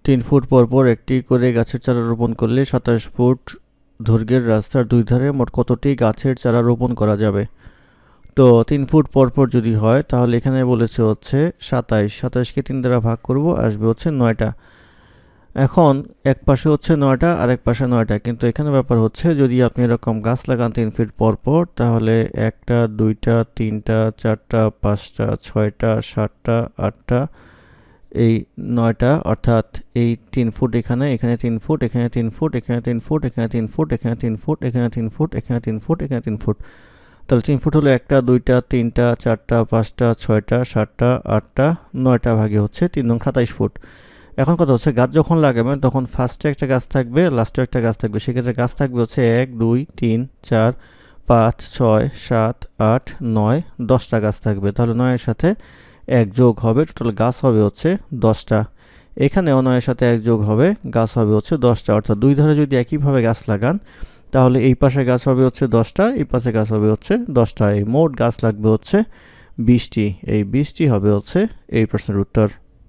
3 foot পর পর একটি করে গাছের চারা রোপণ করলে 27 ফুট দৈর্ঘ্যের রাস্তার দুই ধারে মোট কতটি গাছের চারা রোপণ করা যাবে? তো 3 ফুট পর পর যদি হয় তাহলে এখানে বলেছে হচ্ছে 27কে 3 দ্বারা ভাগ করব, আসবে হচ্ছে 9টা। এখন এক পাশে হচ্ছে 9টা আর এক পাশে 9টা, কিন্তু এখানে ব্যাপার হচ্ছে যদি আপনি এরকম গাছ লাগান 3 ফিট পর পর তাহলে 1টা 2টা 3টা 4টা 5টা 6টা 7টা 8টা এই 9টা, অর্থাৎ এই 3 ফুট এখানে 3 ফুট এখানে 3 ফুট এখানে 3 ফুট এখানে 3 ফুট এখানে 3 ফুট এখানে 3 ফুট এখানে 3 ফুট এখানে 3 ফুট। তাহলে 3 ফুট হলো 1টা 2টা 3টা 4টা 5টা 6টা 7টা 8টা 9টা ভাগে হচ্ছে 3 নং 27 ফুট। এখন কথা হচ্ছে গাছ যখন লাগাবেন তখন ফার্স্টে একটা গাছ থাকবে, লাস্টে একটা গাছ থাকবে। সেক্ষেত্রে গাছ থাকবে হচ্ছে 1 2 3 4 5 6 7 8 9 10টা গাছ থাকবে। তাহলে 9 এর সাথে 1 যোগ হবে, টোটাল গাছ হবে হচ্ছে 10টা। এখানেও 9 এর সাথে 1 যোগ হবে, গাছ হবে হচ্ছে 10টা। অর্থাৎ দুই ধারে যদি একইভাবে গাছ লাগান তাহলে এই পাশে গাছ হবে হচ্ছে 10টা, এই পাশে গাছ হবে হচ্ছে 10টা। এই মোট গাছ লাগবে হচ্ছে 20টি। এই 20টি হবে হচ্ছে এই প্রশ্নের উত্তর।